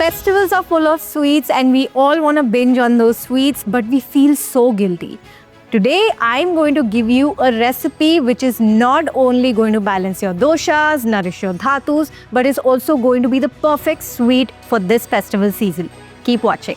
Festivals are full of sweets and we all want to binge on those sweets, but we feel so guilty. Today, I'm going to give you a recipe which is not only going to balance your doshas, nourish your dhatus, but is also going to be the perfect sweet for this festival season. Keep watching.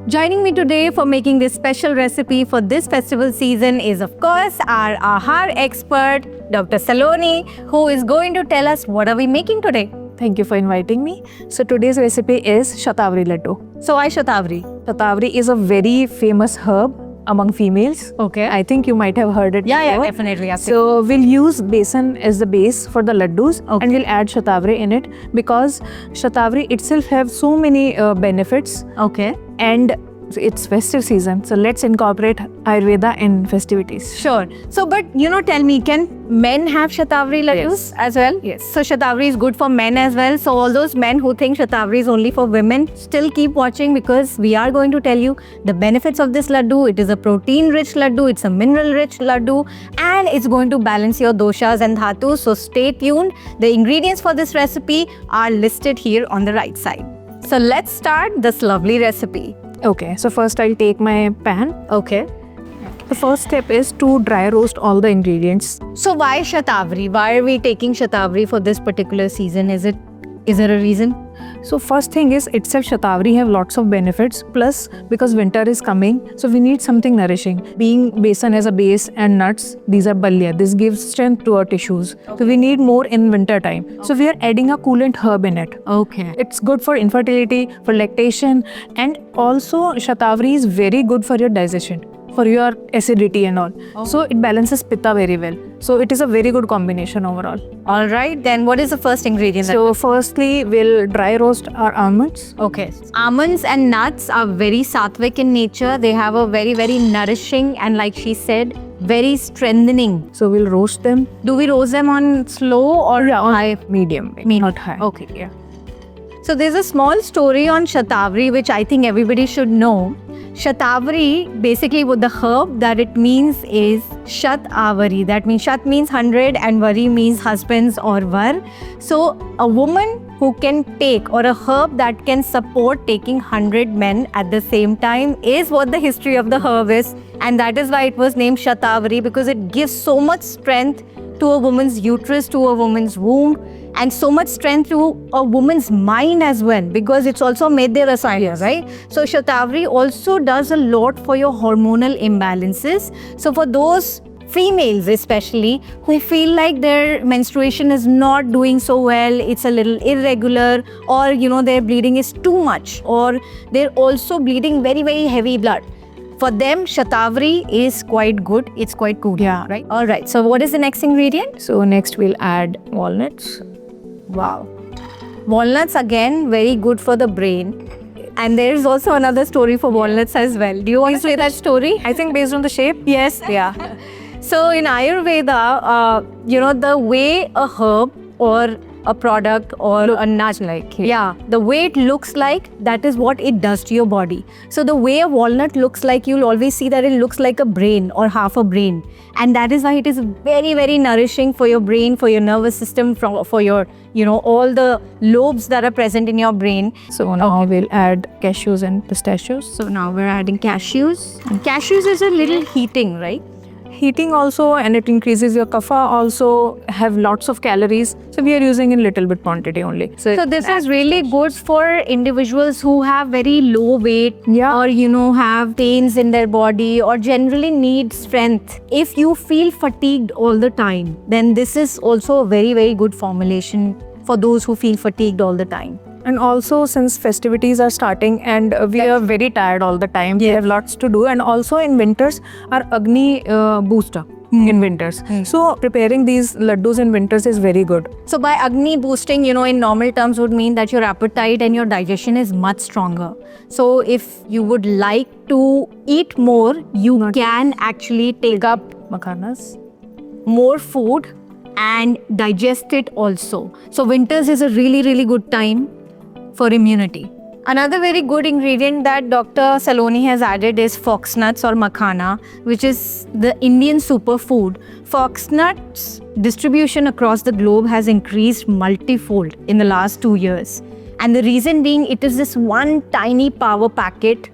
Joining me today for making this special recipe for this festival season is, of course, our Ahar expert, Dr. Saloni, who is going to tell us what are we making today. Thank you for inviting me. So today's recipe is Shatavari Laddu. So why Shatavari? Shatavari is a very famous herb among females. Okay. I think you might have heard it before. Definitely. So we'll use besan as the base for the laddus, and we'll add Shatavari in it because Shatavari itself have so many benefits. Okay. And it's festive season, so let's incorporate Ayurveda in festivities. Sure. So, but tell me, can men have Shatavari laddus as well? Yes. So Shatavari is good for men as well. So all those men who think Shatavari is only for women, still keep watching because we are going to tell you the benefits of this laddu. It is a protein-rich laddu, it's a mineral-rich laddu, and it's going to balance your doshas and dhatus. So stay tuned. The ingredients for this recipe are listed here on the right side. So let's start this lovely recipe. Okay, so first I'll take my pan. Okay. The first step is to dry roast all the ingredients. So why Shatavari? Why are we taking Shatavari for this particular season? Is there a reason? So first thing is itself Shatavari have lots of benefits, plus because winter is coming, so we need something nourishing. Being besan as a base and nuts, these are balya. This gives strength to our tissues. So we need more in winter time. So we are adding a coolant herb in it. Okay. It's good for infertility, for lactation, and also Shatavari is very good for your digestion, for your acidity and all. So it balances pitta very well. So it is a very good combination overall. All right, then what is the first ingredient? So firstly, we'll dry roast our almonds. Okay. Almonds and nuts are very sattvic in nature. They have a very, very nourishing and, like she said, very strengthening. So we'll roast them. Do we roast them on slow or high? Medium, not high. Okay, yeah. So there's a small story on Shatavari which I think everybody should know. Shatavari, basically what the herb that it means is Shatavari. That means Shat means 100 and Vari means husbands or Var. So a woman who can take, or a herb that can support taking 100 men at the same time is what the history of the herb is. And that is why it was named Shatavari, because it gives so much strength to a woman's uterus, to a woman's womb, and so much strength to a woman's mind as well, because it's also made their rasaya, right? So Shatavari also does a lot for your hormonal imbalances. So for those females especially who feel like their menstruation is not doing so well, it's a little irregular, or their bleeding is too much, or they're also bleeding very, very heavy blood, for them, Shatavari is quite good. It's quite cool. Yeah. Right? All right. So what is the next ingredient? So next we'll add walnuts. Wow. Walnuts, again, very good for the brain. And there is also another story for walnuts as well. Do you want to say that story? I think based on the shape. Yes. Yeah. So in Ayurveda, the way a herb or a product or a nut, the way it looks like, that is what it does to your body. So the way a walnut looks like, you'll always see that it looks like a brain or half a brain. And that is why it is very, very nourishing for your brain, for your nervous system, for your, all the lobes that are present in your brain. So now we'll add cashews and pistachios. So now we're adding cashews. Cashews is a little heating, right? Heating also, and it increases your kapha, also have lots of calories. So we are using in little bit quantity only. So this is really good for individuals who have very low weight, or have pains in their body, or generally need strength. If you feel fatigued all the time, then this is also a very, very good formulation for those who feel fatigued all the time. And also, since festivities are starting and we are very tired all the time, we have lots to do. And also in winters, our Agni booster. in winters. So preparing these laddus in winters is very good. So by Agni boosting, in normal terms would mean that your appetite and your digestion is much stronger. So if you would like to eat more, you can actually take up Makhanas. more food and digest it also. So winters is a really, really good time for immunity. Another very good ingredient that Dr. Saloni has added is foxnuts or makhana, which is the Indian superfood. Foxnuts distribution across the globe has increased multifold in the last 2 years. And the reason being, it is this one tiny power packet.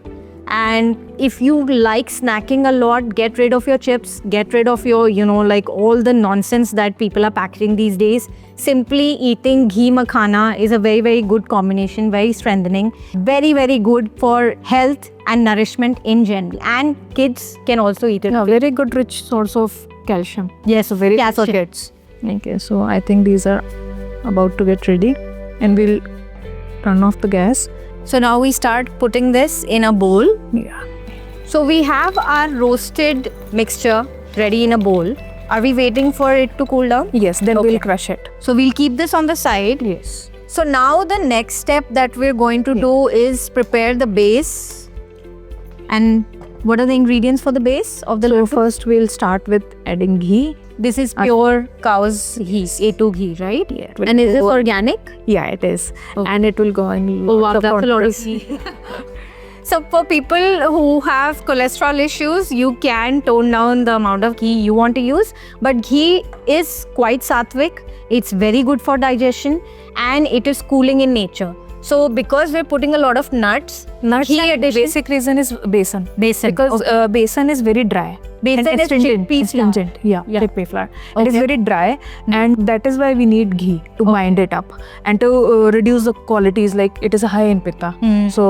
And if you like snacking a lot, get rid of your chips, get rid of your, like all the nonsense that people are packaging these days. Simply eating ghee makhana is a very, very good combination, very strengthening, very, very good for health and nourishment in general. And kids can also eat it. Yeah, very good rich source of calcium. Yes, so very good for kids. Okay, so I think these are about to get ready and we'll turn off the gas. So now we start putting this in a bowl. Yeah. So we have our roasted mixture ready in a bowl. Are we waiting for it to cool down? Yes, then Okay. we'll crush it. So we'll keep this on the side. Yes. So now the next step that we're going to do is prepare the base. And what are the ingredients for the base of the So laddu? first we'll start with adding ghee. This is pure cow's ghee, A2 ghee, right? Yeah, it will And is this go- organic? Yeah, it is. Okay. And it will go in Oh wow, lots of that's a lot of quantities. ghee. So for people who have cholesterol issues, you can tone down the amount of ghee you want to use. But ghee is quite sattvic. It's very good for digestion and it is cooling in nature. So because we're putting a lot of nuts, ghee and addition, basic reason is besan. besan. Because besan is very dry. Besan and is chickpea flour. astringent. Yeah, Yeah. chickpea flour. It is Okay. very dry and that is why we need ghee to bind it up and to reduce the qualities, like it is high in pitta. So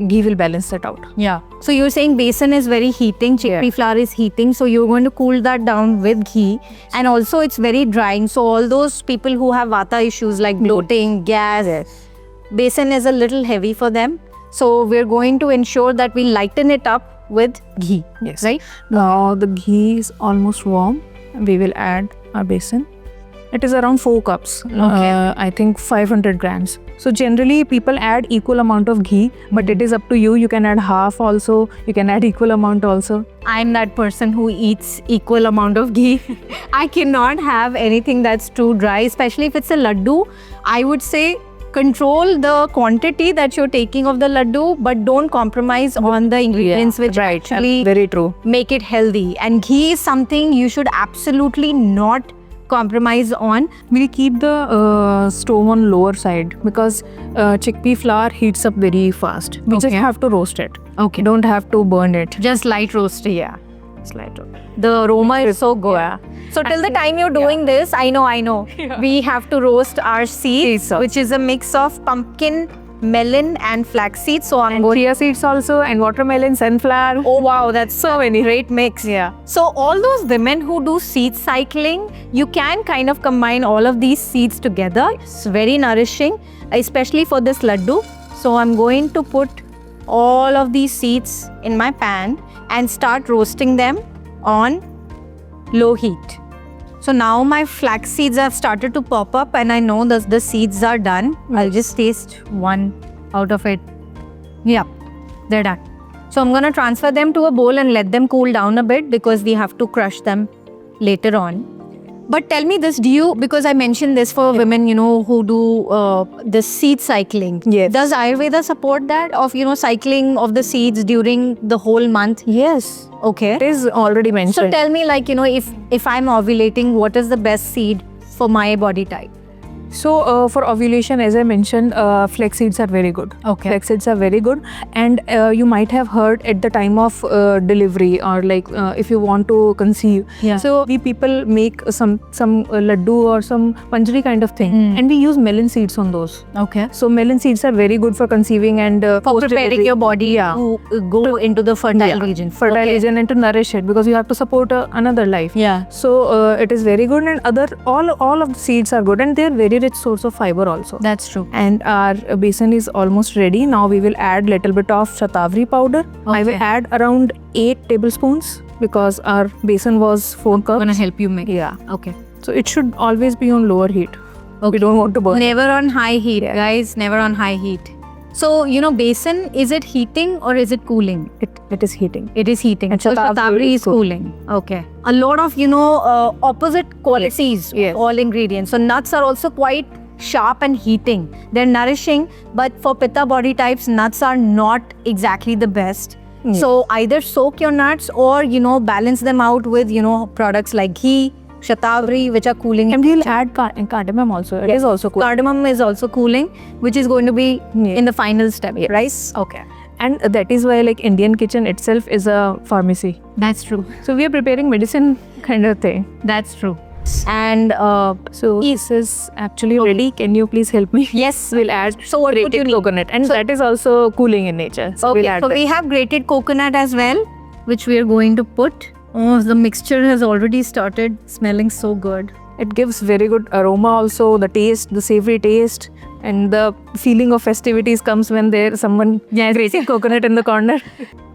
ghee will balance that out. Yeah. So you're saying besan is very heating, chickpea flour is heating. So you're going to cool that down with ghee. And also it's very drying. So all those people who have vata issues like bloating, gas, besan is a little heavy for them. So we're going to ensure that we lighten it up with ghee. Yes. Right? Now the ghee is almost warm. We will add our besan. It is around 4 cups. I think 500 grams. So generally people add equal amount of ghee, but it is up to you. You can add half also. You can add equal amount also. I'm that person who eats equal amount of ghee. I cannot have anything that's too dry, especially if it's a laddu. I would say control the quantity that you're taking of the laddu, but don't compromise on the ingredients which actually very true. make it healthy. And ghee is something you should absolutely not compromise on. We'll keep the stove on lower side because chickpea flour heats up very fast. We just Okay. have to roast it. Okay. Don't have to burn it. Just light roast. Yeah. Slight. The aroma is so good. So till the time you're doing this, I know, we have to roast our seeds, which is a mix of pumpkin, melon and flax seeds. So I'm going. Chia seeds also and watermelon, sunflower. Oh wow, that's so many great mix. Yeah. So all those women who do seed cycling, you can kind of combine all of these seeds together. It's very nourishing, especially for this laddu. So I'm going to put all of these seeds in my pan and start roasting them on low heat. So now my flax seeds have started to pop up and I know that the seeds are done. I'll just taste one out of it. Yeah, they're done. So I'm going to transfer them to a bowl and let them cool down a bit because we have to crush them later on. But tell me this, because I mentioned this for women, who do the seed cycling. Yes. Does Ayurveda support that of, cycling of the seeds during the whole month? Yes. Okay. It is already So mentioned. tell me, if I'm ovulating, what is the best seed for my body type? So for ovulation, as I mentioned, flax seeds are very good. Okay. Flax seeds are very good, and you might have heard at the time of delivery or if you want to conceive. Yeah. So we people make some laddu or some panjari kind of thing, and we use melon seeds on those. Okay. So melon seeds are very good for conceiving and For preparing post-delivery. your body to go into the fertile region. fertile Okay. region and to nourish it because you have to support another life. Yeah. So it is very good, and all of the seeds are good, and they are very rich source of fiber also. That's true. And our besan is almost ready. Now we will add little bit of shatavari powder. I will Okay. add around 8 tablespoons because our basin was 4 cups. Gonna help you make. Yeah. Okay. So it should always be on lower heat. Okay. We don't want to burn. Never on high heat, guys. Never on high heat. So, basin, is it heating or is it cooling? It is heating. It is heating. And So Shatavari Shatavari is is cooling. Okay. A lot of, opposite qualities, Yes. all ingredients. So nuts are also quite sharp and heating. They're nourishing, but for Pitta body types, nuts are not exactly the best. Yes. So either soak your nuts or, balance them out with, products like ghee, Shatavari, which are cooling. And we'll add cardamom also. It is also cool. Cardamom is also cooling, which is going to be Yeah. in the final step, Yes. right? Okay. And that is why like Indian kitchen itself is a pharmacy. That's true. So we are preparing medicine kind of thing. That's true. And So this is actually ready. Can you please help me? yes, We'll add So what would you grated need? coconut, and that is also cooling in nature. So Okay, we'll add so that. we have grated coconut as well, which we are going to put. Oh, the mixture has already started smelling so good. It gives very good aroma also, the taste, the savory taste, and the feeling of festivities comes when there's someone grating coconut in the corner.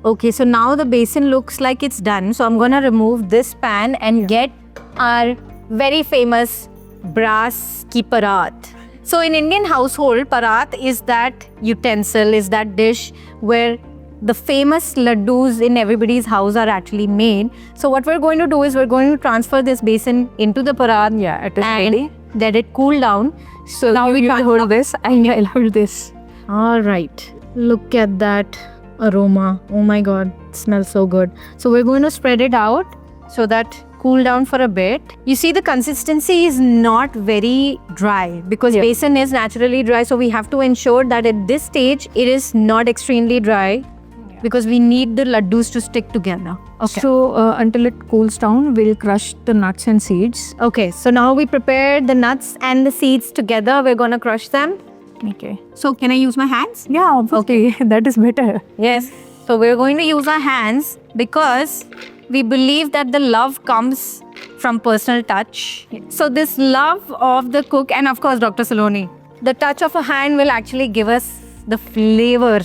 Okay, so now the basin looks like it's done. So I'm gonna remove this pan and get our very famous brass ki parat. So in Indian household, parat is that utensil, is that dish where the famous laddus in everybody's house are actually made. So what we're going to do is we're going to transfer this basin into the parat Yeah, it is and ready. let it cool down. So now we will hold this and I'll hold this. All right, look at that aroma. Oh my god, it smells so good. So we're going to spread it out so that cool down for a bit. You see the consistency is not very dry because Yeah. basin is naturally dry, so we have to ensure that at this stage it is not extremely dry because we need the laddus to stick together. Okay. So until it cools down, we'll crush the nuts and seeds. Okay, so now we prepared the nuts and the seeds together. We're gonna crush them. Okay. So can I use my hands? Yeah, obviously. That is better. Yes. So we're going to use our hands because we believe that the love comes from personal touch. So this love of the cook and of course Dr. Saloni, the touch of a hand will actually give us the flavor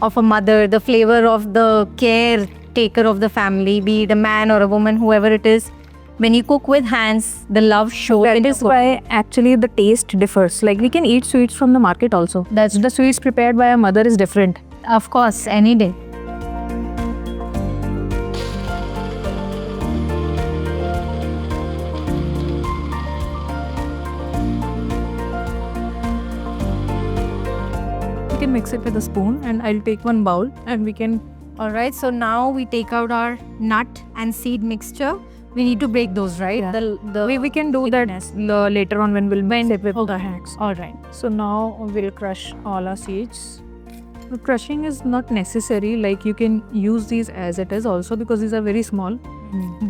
of a mother, the flavor of the caretaker of the family, be it a man or a woman, whoever it is. When you cook with hands, the love shows. That is why actually the taste differs. Like we can eat sweets from the market also. That's The sweets prepared by a mother is different. of course, any day. We can mix it with a spoon and I'll take one bowl and we can. Alright, so now we take out our nut and seed mixture. We need to break those, right? Yeah. The We can do that later on when we'll mix it with the hands. Alright. So now we'll crush all our seeds. The crushing is not necessary, like you can use these as it is also because these are very small,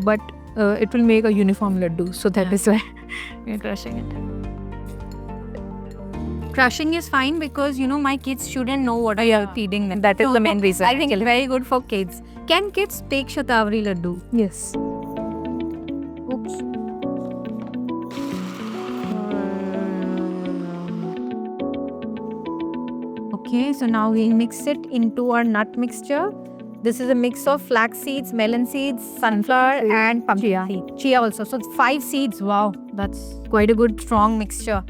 but it will make a uniform laddu. So that is why we're crushing it. Crushing is fine because my kids shouldn't know what I am feeding them. That is the main reason. I think it's very good for kids. Can kids take Shatavari laddu? Yes. Oops. Okay, so now we mix it into our nut mixture. This is a mix of flax seeds, melon seeds, sunflower, and pumpkin Chia. seed. Chia also. So it's 5 seeds. Wow, that's quite a good strong mixture.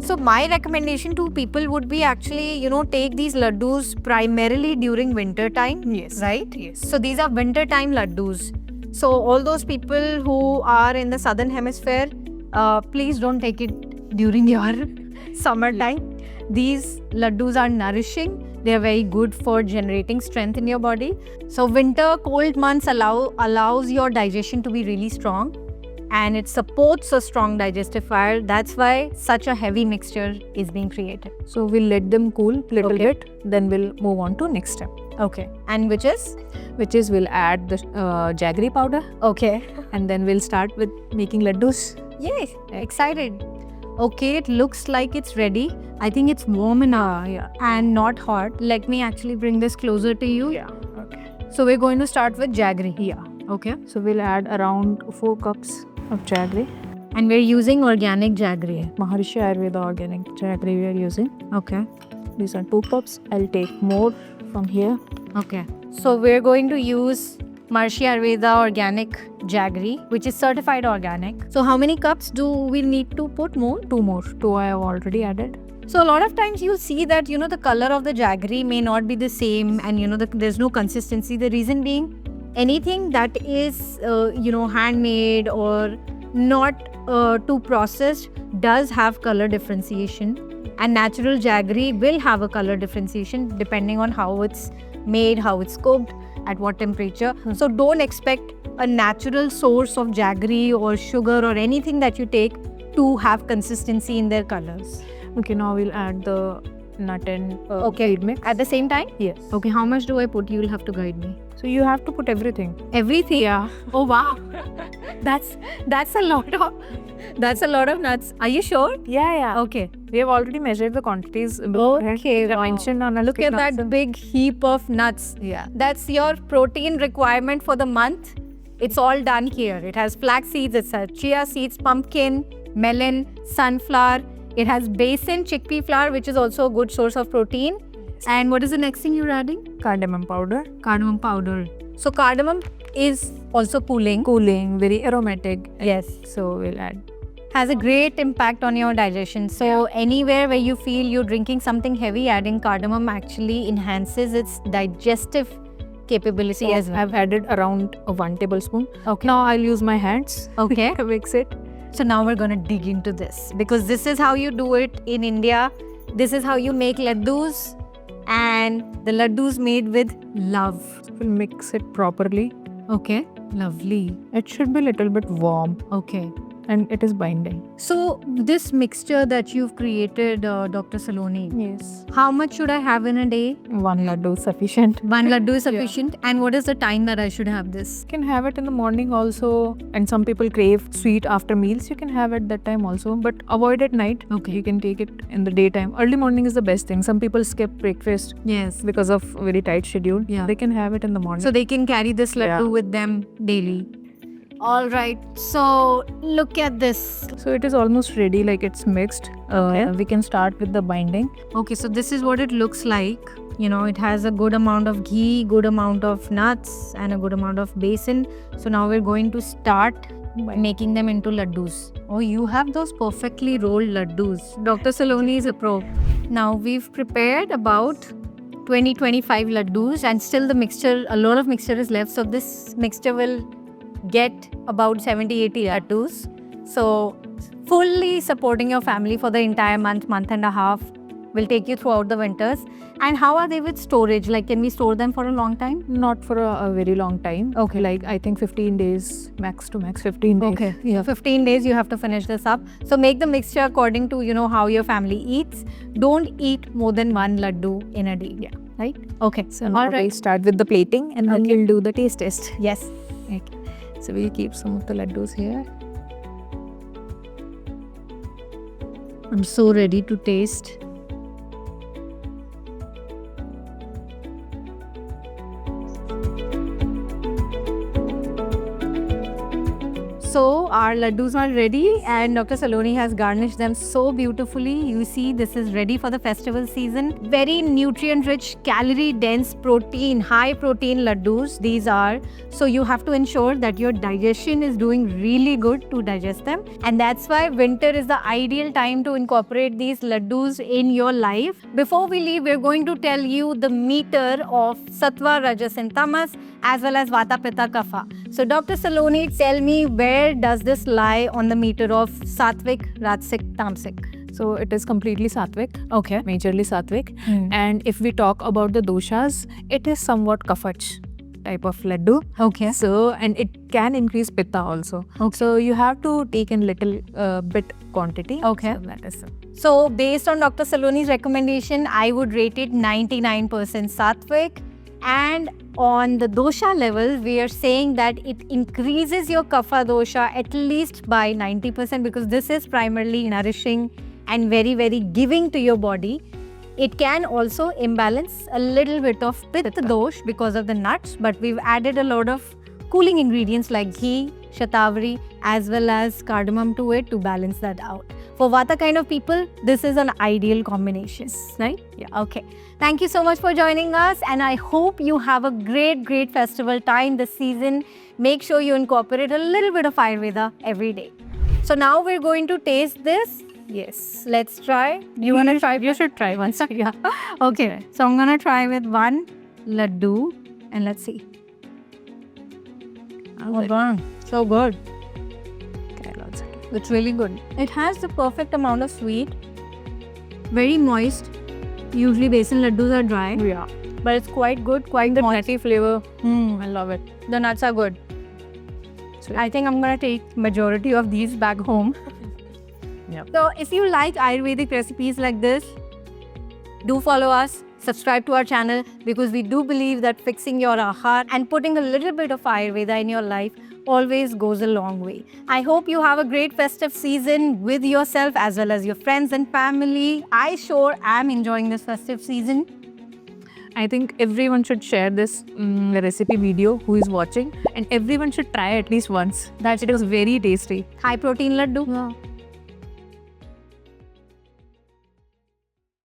So my recommendation to people would be actually, take these laddus primarily during winter time. Yes. Right? Yes. So these are winter time laddus. So all those people who are in the southern hemisphere, please don't take it during your summer time. These laddus are nourishing. They are very good for generating strength in your body. So winter cold months allows your digestion to be really strong, and it supports a strong digestive fire. That's why such a heavy mixture is being created. So we'll let them cool little Okay. bit, then we'll move on to next step, Okay. And which is? which is we'll add the jaggery powder Okay. and then we'll start with making laddus. Yay, excited. Okay, it looks like it's ready. I think it's warm enough and not hot. Let me actually bring this closer to you. Okay. So we're going to start with jaggery. Yeah. Okay. So we'll add around 4 cups of jaggery. And we're using organic jaggery. Maharishi Ayurveda organic jaggery we are using. Okay. These are 2 cups. I'll take more from here. Okay. So we're going to use Maharishi Ayurveda organic jaggery, which is certified organic. So how many cups do we need to put more? 2 more. 2 I have already added. So a lot of times you'll see that, the color of the jaggery may not be the same, and there's no consistency. The reason being, anything that is, handmade or not too processed does have color differentiation. And natural jaggery will have a color differentiation depending on how it's made, how it's cooked, at what temperature. So don't expect a natural source of jaggery or sugar or anything that you take to have consistency in their colors. Okay, now we'll add the nut and seed mix. At the same time? Yes. Okay, how much do I put? You'll have to guide me. So you have to put everything. Everything? Yeah. Oh wow. That's a lot of nuts. Are you sure? Yeah. Okay. We have already measured the quantities. Okay. Wow. Mentioned on a Look at that big heap of nuts. Yeah. That's your protein requirement for the month. It's all done here. It has flax seeds, it has chia seeds, pumpkin, melon, sunflower. It has besan, chickpea flour, which is also a good source of protein. And what is the next thing you're adding? Cardamom powder. Cardamom powder. So cardamom is also cooling. Cooling, very aromatic. Yes. So we'll add. Has a great impact on your digestion. So anywhere where you feel you're drinking something heavy, adding cardamom actually enhances its digestive capability So as well. I've added around 1 tablespoon. Okay. Now I'll use my hands. Okay. To mix it. So now we're going to dig into this because this is how you do it in India. This is how you make laddus, and the laddus made with love. We'll mix it properly. Okay. Lovely. It should be a little bit warm Okay. and it is binding. So this mixture that you've created, Dr. Saloni, Yes. how much should I have in a day? 1 laddu is sufficient. One laddu is sufficient. And what is the time that I should have this? You can have it in the morning also, and some people crave sweet after meals. You can have it that time also, but avoid at night. Okay. You can take it in the daytime. Early morning is the best thing. Some people skip breakfast Yes. because of very tight schedule. Yeah. They can have it in the morning. So they can carry this laddu Yeah. with them daily. All right. So look at this. So it is almost ready, like it's mixed. We can start with the binding. Okay, so this is what it looks like. It has a good amount of ghee, good amount of nuts, and a good amount of besan. So now we're going to start making them into laddus. Oh, you have those perfectly rolled laddus. Dr. Saloni is a pro. Now we've prepared about 20-25 laddus, and still a lot of mixture is left. So this mixture will get about 70-80 laddus. So fully supporting your family for the entire month and a half. Will take you throughout the winters. And how are they with storage? Like, can we store them for a long time? Not for a very long time. Okay. Like I think 15 days, max to max 15 days. Okay. Yeah. 15 days you have to finish this up. So make the mixture according to, how your family eats. Don't eat more than 1 laddu in a day. Yeah. Right? Okay. So now all right. we start with the plating and then Okay. we'll do the taste test. Yes. Okay. So we'll keep some of the laddus here. I'm so ready to taste. So our laddus are ready and Dr. Saloni has garnished them so beautifully. You see, this is ready for the festival season. Very nutrient rich, calorie dense, high protein laddus these are. So you have to ensure that your digestion is doing really good to digest them. And that's why winter is the ideal time to incorporate these laddus in your life. Before we leave, we're going to tell you the meter of Sattva, Rajas and Tamas as well as Vata, Pitta, Kapha. So Dr. Saloni, tell me, where does this lie on the meter of Sattvic, Rajasic, Tamasic? So it is completely sattvic, Okay. majorly sattvic. And if we talk about the doshas, it is somewhat kaphach type of laddu. Okay. So, and it can increase pitta also. Okay. So you have to take in little bit quantity. Okay. So that is So based on Dr. Saloni's recommendation, I would rate it 99% Sattvic. And on the dosha level, we are saying that it increases your kapha dosha at least by 90% because this is primarily nourishing and very, very giving to your body. It can also imbalance a little bit of pitta dosh because of the nuts, but we've added a lot of cooling ingredients like ghee, shatavari, as well as cardamom to it to balance that out. For Vata kind of people, this is an ideal combination, right? Yeah. Okay. Thank you so much for joining us, and I hope you have a great festival time this season. Make sure you incorporate a little bit of Ayurveda every day. So now we're going to taste this. Yes. Let's try. Do you want to try? You should try once. Yeah. Okay. So I'm gonna try with one laddu, and let's see. Oh God, so good. It's really good. It has the perfect amount of sweet, very moist. Usually besan laddus are dry, Yeah. but it's quite good, quite The moist. nutty flavor. Mm. I love it. The nuts are good. Sweet. I think I'm gonna take majority of these back home. Yep. So if you like Ayurvedic recipes like this, do follow us. Subscribe to our channel, because we do believe that fixing your ahar and putting a little bit of Ayurveda in your life always goes a long way. I hope you have a great festive season with yourself as well as your friends and family. I sure am enjoying this festive season. I think everyone should share this recipe video who is watching, and everyone should try at least once. That it was very tasty. High protein laddu.